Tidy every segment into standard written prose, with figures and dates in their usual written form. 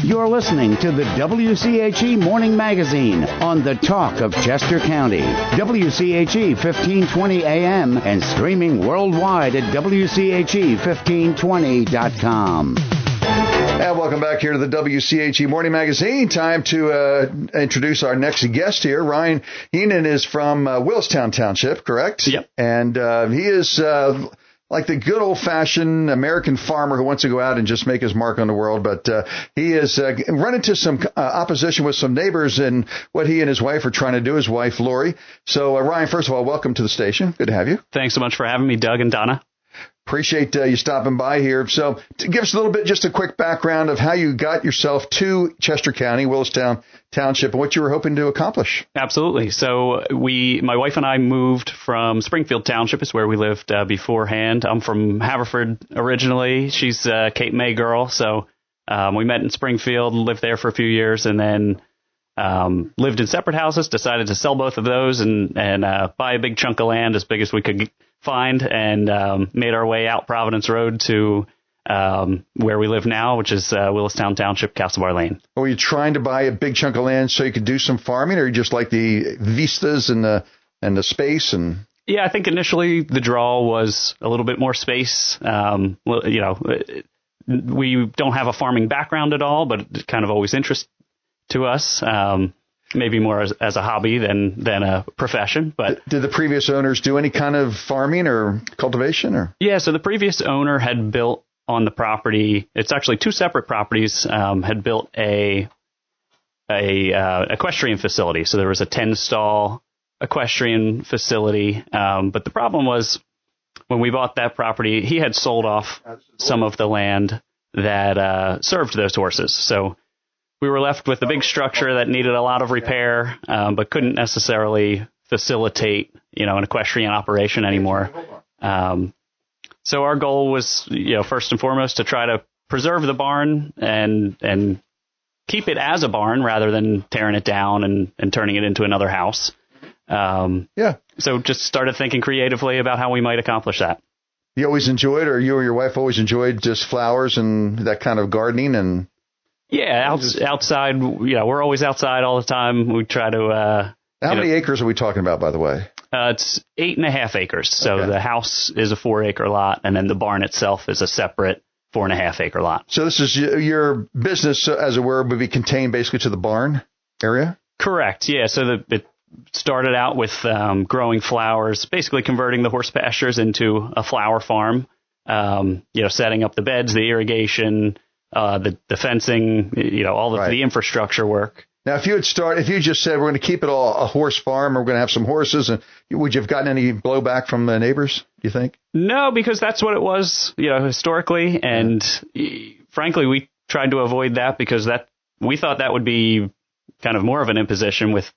You're listening to the WCHE Morning Magazine on the Talk of Chester County. WCHE 1520 AM and streaming worldwide at WCHE1520.com. And welcome back here to the WCHE Morning Magazine. Time to introduce our next guest here. Ryan Heenan is from Willistown Township, correct? Yep. And he is like the good old-fashioned American farmer who wants to go out and just make his mark on the world. But he has run into some opposition with some neighbors in what he and his wife are trying to do, his wife, Lori. So, Ryan, first of all, welcome to the station. Good to have you. Thanks so much for having me, Doug and Donna. Appreciate you stopping by here. So to give us a little bit, just a quick background of how you got yourself to Chester County, Willistown Township, and what you were hoping to accomplish. Absolutely. So my wife and I moved from Springfield Township, is where we lived beforehand. I'm from Haverford originally. She's a Cape May girl. So we met in Springfield, lived there for a few years, and then lived in separate houses, decided to sell both of those and buy a big chunk of land as big as we could find, and made our way out Providence Road to where we live now, which is Willistown Township, Castlebar Lane. Were you trying to buy a big chunk of land so you could do some farming, or you just like the vistas and the space? And yeah, I think initially the draw was a little bit more space. We don't have a farming background at all, but it kind of always interests to us. Maybe more as a hobby than a profession. But did the previous owners do any kind of farming or cultivation? Or yeah, so the previous owner had built on the property. It's actually two separate properties. Had built a equestrian facility. So there was a 10-stall equestrian facility. But the problem was when we bought that property, he had sold off some of the land that served those horses. So we were left with a big structure that needed a lot of repair, but couldn't necessarily facilitate, an equestrian operation anymore. So our goal was, first and foremost, to try to preserve the barn and keep it as a barn rather than tearing it down and turning it into another house. So just started thinking creatively about how we might accomplish that. You always enjoyed, or you or your wife always enjoyed just flowers and that kind of gardening and... Yeah, outside, we're always outside all the time. We try to... How many acres are we talking about, by the way? It's 8.5 acres. So the house is a 4-acre lot, and then the barn itself is a separate 4.5-acre lot. So this is your business, as it were, would be contained basically to the barn area? Correct, yeah. So it started out with growing flowers, basically converting the horse pastures into a flower farm, setting up the beds, the irrigation... the fencing, all of the infrastructure work. Now, if you just said we're going to keep it all a horse farm, or we're going to have some horses, and would you have gotten any blowback from the neighbors, do you think? No, because that's what it was, historically. And frankly, we tried to avoid that because we thought that would be kind of more of an imposition with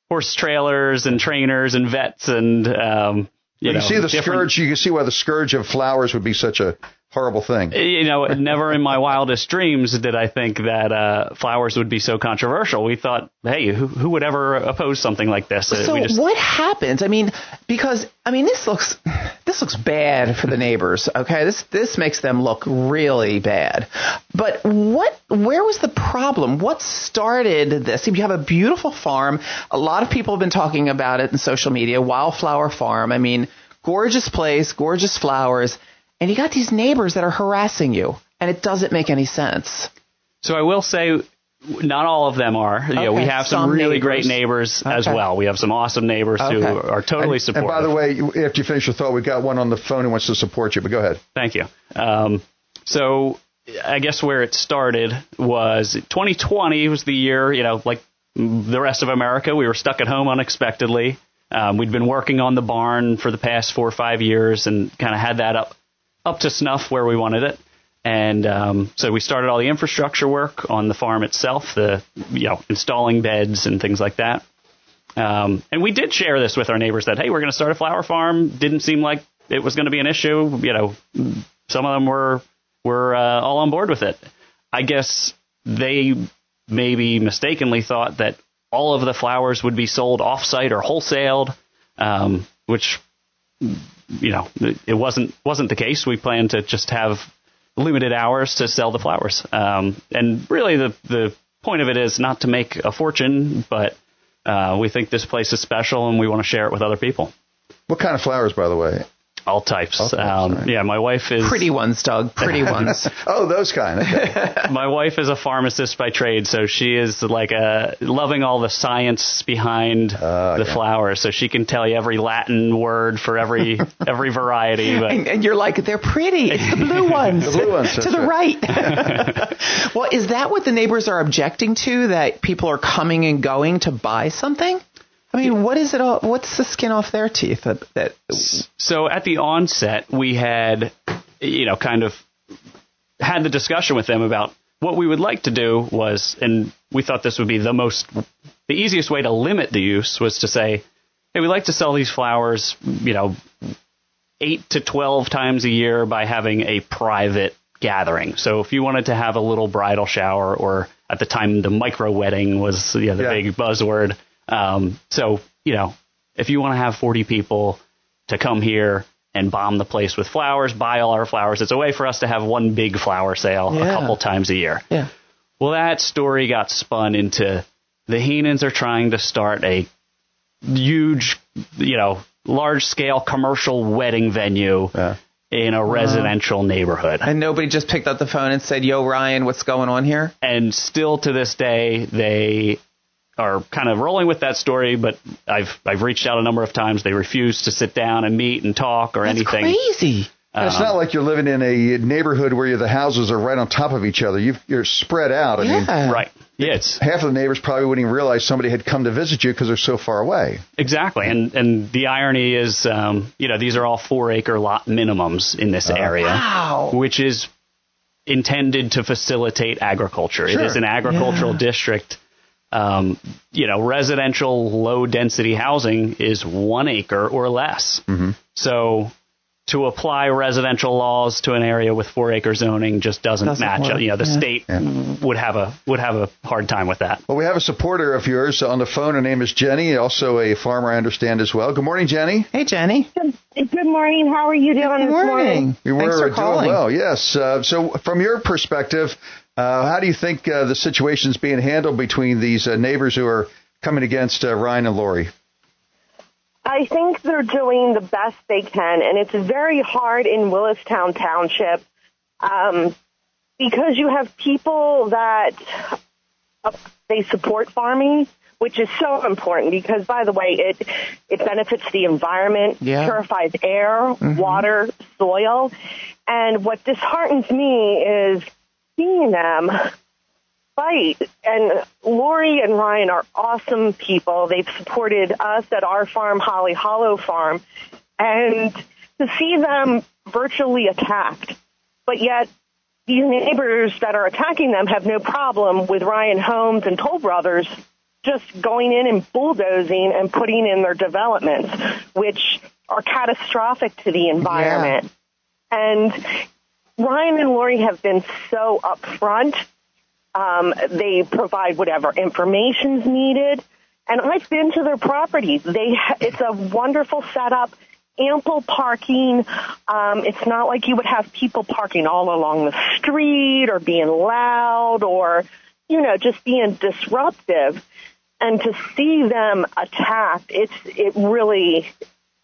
horse trailers and trainers and vets and, you see the scourge. You can see why the scourge of flowers would be such a horrible thing. Never in my wildest dreams did I think that flowers would be so controversial. We thought, hey, who would ever oppose something like this? So what happens? Because this looks bad for the neighbors. Okay, this makes them look really bad. But where was the problem? What started this? You have a beautiful farm. A lot of people have been talking about it in social media. Wildflower Farm. Gorgeous place, gorgeous flowers. And you got these neighbors that are harassing you, and it doesn't make any sense. So I will say not all of them are. Okay, we have some really great neighbors as well. We have some awesome neighbors who are totally supportive. And by the way, after you finish your thought, we've got one on the phone who wants to support you, but go ahead. Thank you. So I guess where it started was 2020 was the year, like the rest of America, we were stuck at home unexpectedly. We'd been working on the barn for the past 4 or 5 years and kind of had that up to snuff where we wanted it. And so we started all the infrastructure work on the farm itself, installing beds and things like that. And we did share this with our neighbors that, hey, we're going to start a flower farm. Didn't seem like it was going to be an issue. Some of them were all on board with it. I guess they maybe mistakenly thought that all of the flowers would be sold off-site or wholesaled, which, it wasn't the case. We planned to just have limited hours to sell the flowers. And really the point of it is not to make a fortune, but we think this place is special and we want to share it with other people. What kind of flowers, by the way? All types. Right. Yeah, my wife is... Pretty ones, Doug. Pretty ones. Oh, those kind. Okay. My wife is a pharmacist by trade, so she is like loving all the science behind the flowers. So she can tell you every Latin word for every variety. But and you're like, they're pretty. It's the blue ones. The blue ones. To the right. Well, is that what the neighbors are objecting to, that people are coming and going to buy something? I mean, what is it all? What's the skin off their teeth? So at the onset, we had, kind of had the discussion with them about what we would like to do was, and we thought this would be the easiest way to limit the use was to say, hey, we like to sell these flowers, 8 to 12 times a year by having a private gathering. So if you wanted to have a little bridal shower, or at the time the micro wedding was the big buzzword. So, if you want to have 40 people to come here and bomb the place with flowers, buy all our flowers, it's a way for us to have one big flower sale a couple times a year. Yeah. Well, that story got spun into the Heenans are trying to start a huge, large scale commercial wedding venue in a residential neighborhood. And nobody just picked up the phone and said, yo, Ryan, what's going on here? And still to this day, they are kind of rolling with that story, but I've reached out a number of times. They refuse to sit down and meet and talk or anything. That's crazy. It's not like you're living in a neighborhood where the houses are right on top of each other. You're spread out. I mean, right. Yeah, it's half of the neighbors probably wouldn't even realize somebody had come to visit you because they're so far away. Exactly. And the irony is, these are all 4-acre lot minimums in this area, which is intended to facilitate agriculture. Sure. It is an agricultural district. Residential low density housing is 1 acre or less. Mm-hmm. So to apply residential laws to an area with 4-acre zoning just doesn't match. The state would have a hard time with that. Well, we have a supporter of yours on the phone. Her name is Jenny, also a farmer, I understand, as well. Good morning, Jenny. Hey, Jenny. Good morning. How are you doing this morning? We were doing well, yes. So from your perspective, how do you think the situation's being handled between these neighbors who are coming against Ryan and Lori? I think they're doing the best they can, and it's very hard in Willistown Township because you have people that they support farming, which is so important because, by the way, it benefits the environment, purifies air, water, soil. And what disheartens me is seeing them fight. And Lori and Ryan are awesome people. They've supported us at our farm, Holly Hollow Farm. And to see them virtually attacked, but yet these neighbors that are attacking them have no problem with Ryan Homes and Toll Brothers just going in and bulldozing and putting in their developments, which are catastrophic to the environment. Yeah. And Ryan and Lori have been so upfront. They provide whatever information's needed. And I've been to their properties. It's a wonderful setup, ample parking. It's not like you would have people parking all along the street or being loud or, just being disruptive. And to see them attacked,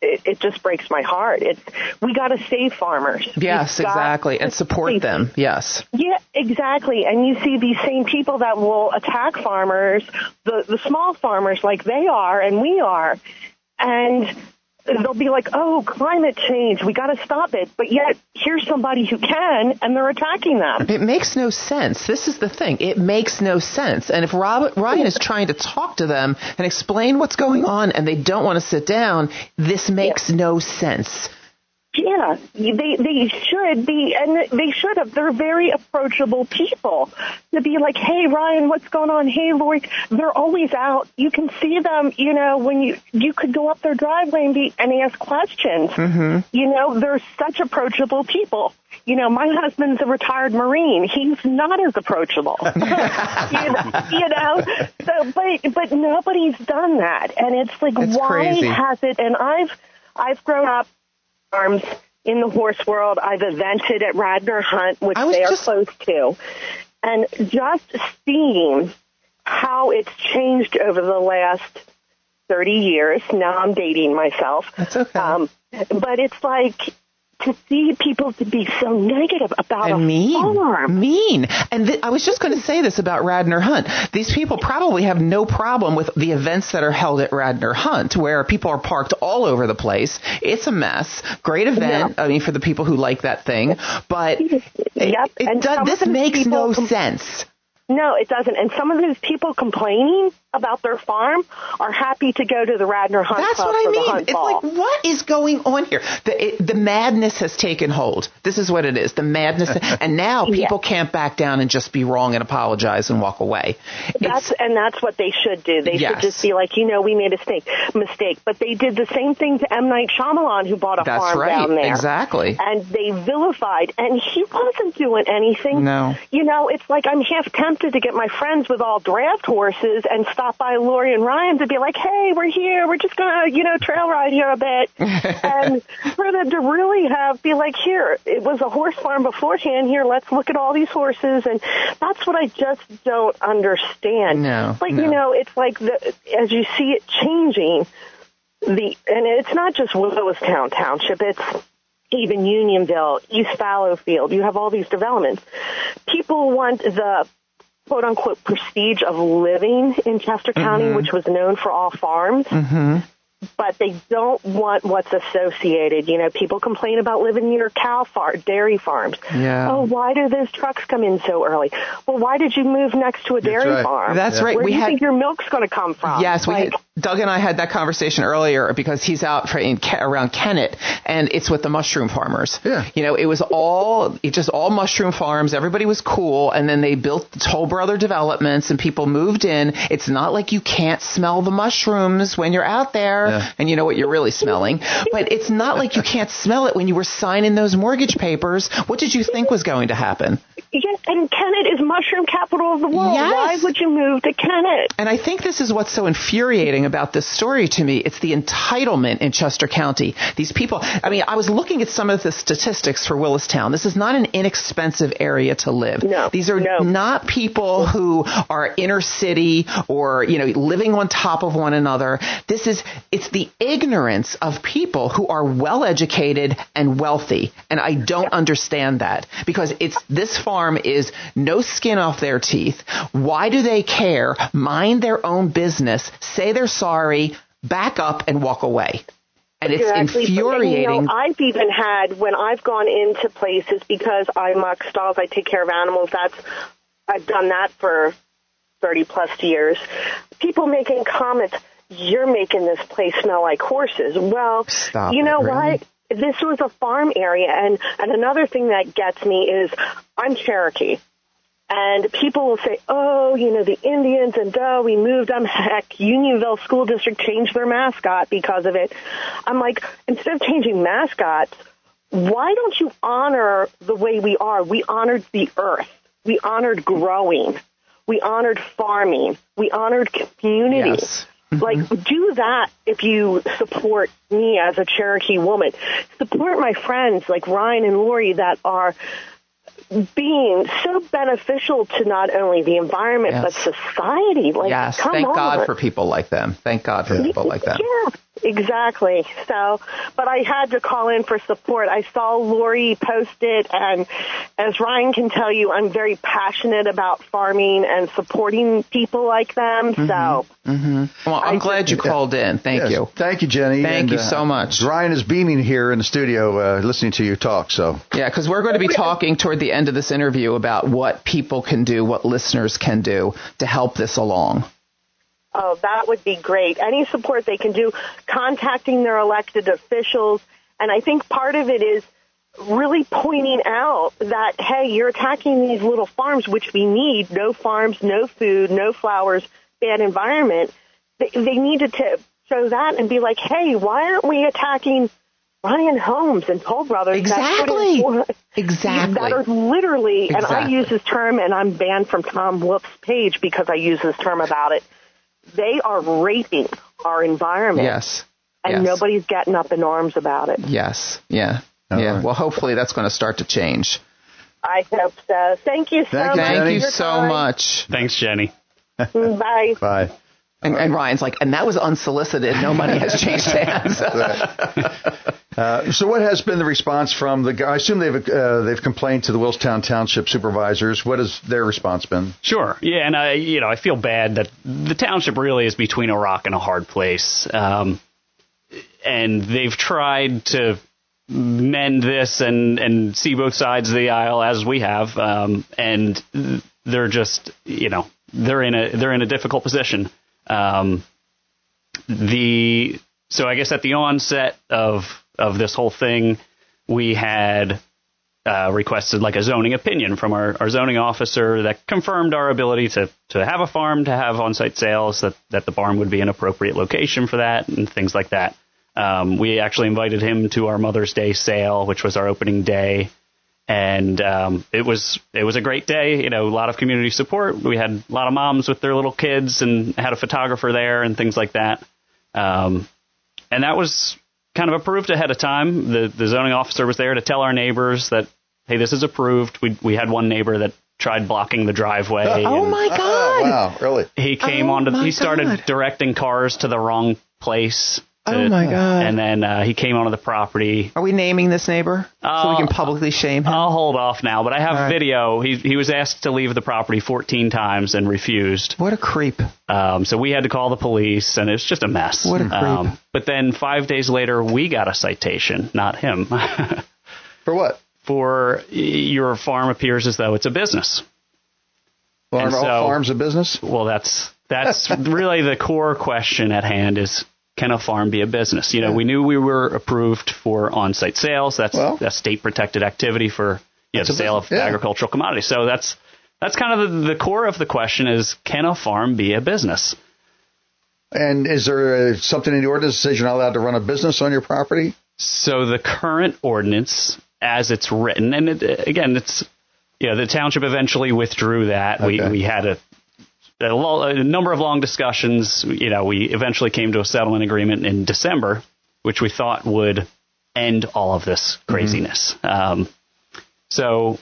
it just breaks my heart. We got to save farmers. Yes, exactly. And support them. Yes. Yeah, exactly. And you see these same people that will attack farmers, the small farmers like they are and we are. And they'll be like, oh, climate change, we got to stop it. But yet here's somebody who can, and they're attacking them. It makes no sense. This is the thing. It makes no sense. And if Ryan is trying to talk to them and explain what's going on and they don't want to sit down, this makes no sense. Yeah, they should be, and they should have. They're very approachable people. To be like, hey, Ryan, what's going on? Hey, Lori, they're always out. You can see them, when you could go up their driveway and ask questions. Mm-hmm. They're such approachable people. My husband's a retired Marine. He's not as approachable. So, but nobody's done that. And it's like, why has it? And I've grown up farms, in the horse world. I've evented at Radnor Hunt, which they are close to. And just seeing how it's changed over the last 30 years. Now I'm dating myself. That's okay. But it's like to see people to be so negative about a farm. Mean. And I was just going to say this about Radnor Hunt. These people probably have no problem with the events that are held at Radnor Hunt, where people are parked all over the place. It's a mess. Great event, I mean, for the people who like that thing. But this makes no sense. No, it doesn't. And some of those people complaining about their farm are happy to go to the Radnor Hunt That's Club what I for mean. the hunt It's ball. like, what is going on here? The madness has taken hold. This is what it is. The madness. And now people can't back down and just be wrong and apologize and walk away. That's what they should do. They should just be like, we made a mistake. But they did the same thing to M. Night Shyamalan, who bought a farm down there. Exactly. And they vilified. And he wasn't doing anything. No. It's like I'm half tempted to get my friends with all draft horses and stop by Lori and Ryan to be like, hey, we're here. We're just going to, trail ride here a bit. And for them to really be like, here, it was a horse farm beforehand. Here, let's look at all these horses. And that's what I just don't understand. No. It's like as you see it changing, and it's not just Willistown Township, it's even Unionville, East Fallowfield. You have all these developments. People want the quote-unquote prestige of living in Chester County, which was known for all farms. But they don't want what's associated. People complain about living near dairy farms. Yeah. Oh, why do those trucks come in so early? Well, why did you move next to a dairy farm? That's right. Where do you think your milk's going to come from? Yes, Doug and I had that conversation earlier because he's out around Kennett, and it's with the mushroom farmers. Yeah. It was all mushroom farms. Everybody was cool, and then they built the Toll Brother developments, and people moved in. It's not like you can't smell the mushrooms when you're out there. Yeah. And you know what you're really smelling. But it's not like you can't smell it when you were signing those mortgage papers. What did you think was going to happen? Yes, and Kennett is mushroom capital of the world. Yes. Why would you move to Kennett? And I think this is what's so infuriating about this story to me. It's the entitlement in Chester County. These people, I was looking at some of the statistics for Willistown. This is not an inexpensive area to live. No. These are not people who are inner city or, living on top of one another. It's the ignorance of people who are well educated and wealthy. And I don't understand that because this farm is no skin off their teeth. Why do they care? Mind their own business, say they're sorry, back up and walk away. And it's infuriating. But, I've even had, when I've gone into places, because I muck stalls, I take care of animals, I've done that for 30 plus years, people making comments, you're making this place smell like horses. Well, what? This was a farm area. And another thing that gets me is I'm Cherokee. And people will say, oh, the Indians, and we moved them. Heck, Unionville School District changed their mascot because of it. I'm like, instead of changing mascots, why don't you honor the way we are? We honored the earth. We honored growing. We honored farming. We honored community. Yes. Like, do that if you support me as a Cherokee woman. Support my friends like Ryan and Lori that are being so beneficial to not only the environment, but society. Like, thank God for people like them. Thank God for people like them. Yeah, exactly. So, but I had to call in for support. I saw Lori post it, and as Ryan can tell you, I'm very passionate about farming and supporting people like them. So, well, I'm glad you called in. Thank you. Thank you, Jenny. Thank you so much. Ryan is beaming here in the studio, listening to you talk. So, because we're going to be talking toward the end of this interview about what people can do, what listeners can do to help this along. Oh, that would be great. Any support they can do, contacting their elected officials. And I think part of it is really pointing out that, hey, you're attacking these little farms, which we need. No farms, no food, no flowers, bad environment. They need to show that and be like, hey, why aren't we attacking Ryan Holmes and Toll Brothers? Exactly. That are literally, and I use this term, and I'm banned from Tom Wolfe's page because I use this term about it. They are raping our environment. Yes. And nobody's getting up in arms about it. Yes. Yeah. Yeah, well, hopefully that's going to start to change. I hope so. Thank you so much. Thank you so much. Thanks, Jenny. Bye. Bye. And Ryan's like, and that was unsolicited. No money has changed hands. So what has been the response from the guy? I assume they've complained to the Willistown Township supervisors. What has their response been? Sure. Yeah, and I feel bad that the township really is between a rock and a hard place. And they've tried to mend this and see both sides of the aisle as we have. And they're just, they're in a difficult position. So I guess at the onset of this whole thing, we had requested like a zoning opinion from our zoning officer that confirmed our ability to have a farm, to have on-site sales, that the barn would be an appropriate location for that and things like that. We actually invited him to our Mother's Day sale, which was our opening day. And it was a great day, a lot of community support. We had a lot of moms with their little kids and had a photographer there and things like that. And that was kind of approved ahead of time. The zoning officer was there to tell our neighbors that, hey, this is approved. We had one neighbor that tried blocking the driveway. Oh, my God. Oh, wow, really? He came he started directing cars to the wrong place. Oh, my God. And then he came onto the property. Are we naming this neighbor so we can publicly shame him? I'll hold off now, but I have video. He was asked to leave the property 14 times and refused. What a creep. So we had to call the police, and it's just a mess. What a creep. But then 5 days later, we got a citation, not him. For what? For your farm appears as though it's a business. Well, aren't all farms a business? Well, that's really the core question at hand is, can a farm be a business? We knew we were approved for on-site sales. That's state-protected activity for the sale of agricultural commodities. So that's kind of the core of the question is, can a farm be a business? And is there something in the ordinance that says you're not allowed to run a business on your property? So the current ordinance, as it's written, and the township eventually withdrew that. Okay. We had a number of long discussions. We eventually came to a settlement agreement in December, which we thought would end all of this craziness. So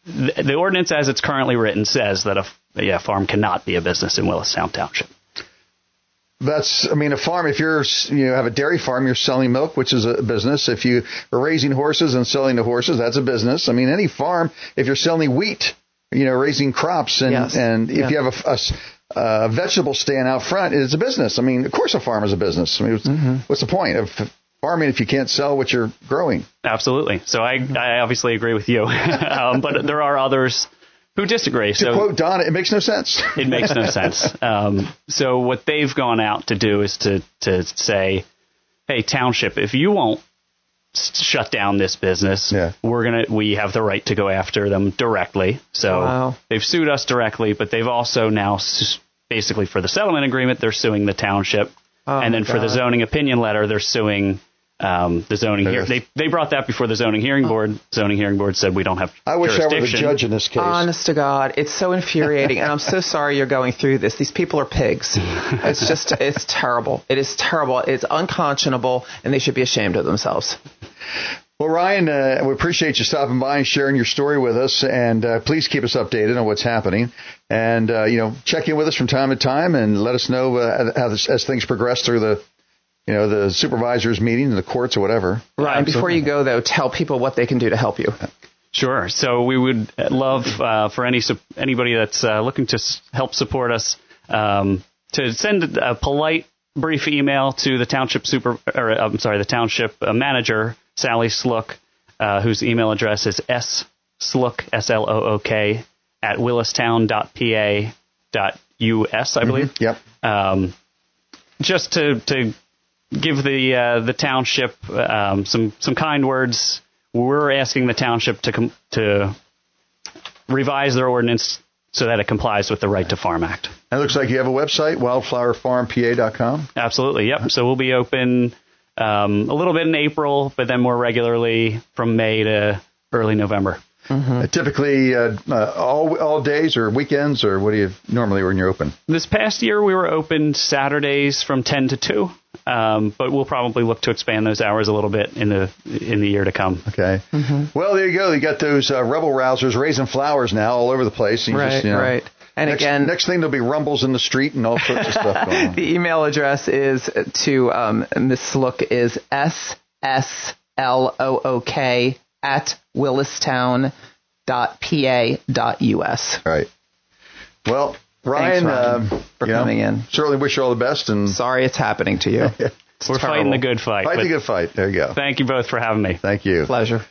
the ordinance as it's currently written says that a farm cannot be a business in Willistown Township. A farm, if you have a dairy farm, you're selling milk, which is a business. If you are raising horses and selling the horses, that's a business. Any farm, if you're selling wheat, raising crops, and if you have a vegetable stand out front, it's a business. Of course a farm is a business. What's the point of farming if you can't sell what you're growing? Absolutely. So I obviously agree with you. But there are others who disagree. To quote Don, it makes no sense. It makes no sense. So what they've gone out to do is to say, hey, township, if you won't shut down this business, we have the right to go after them directly. So they've sued us directly, but they've also now basically for the settlement agreement, they're suing the township. And then for the zoning opinion letter, they're suing the zoning hearing. They brought that before the zoning hearing board. Zoning hearing board said we don't have I wish I were the judge in this case. Honest to God, it's so infuriating, and I'm so sorry you're going through this. These people are pigs. It's terrible. It is terrible. It's unconscionable, and they should be ashamed of themselves. Well, Ryan, we appreciate you stopping by and sharing your story with us, and please keep us updated on what's happening. And, check in with us from time to time and let us know as things progress through the supervisors meeting, the courts or whatever. Ryan, before you go, though, tell people what they can do to help you. Sure. So we would love for anybody that's looking to help support us to send a polite, brief email to the township the township manager, Sally Slook, whose email address is slook, SLOOK, at willistown.pa.us, I believe. Yep. Just to give the township some kind words. We're asking the township to revise their ordinance so that it complies with the Right to Farm Act. And it looks like you have a website, wildflowerfarmpa.com. Absolutely, yep. So we'll be open a little bit in April, but then more regularly from May to early November. Typically all days or weekends, or what do you normally when you're open? This past year, we were open Saturdays from 10 to 2, but we'll probably look to expand those hours a little bit in the year to come. Okay. Well, there you go. You got those rebel rousers raising flowers now all over the place. And Right. And next thing there'll be rumbles in the street and all sorts of stuff going on. The email address is to Miss Slook is sslook@willistown.pa.us. Right. Well, Ryan, Thanks, Ryan, for coming in. Certainly wish you all the best. And sorry it's happening to you. We're fighting the good fight. Fighting the good fight. There you go. Thank you both for having me. Thank you. Pleasure.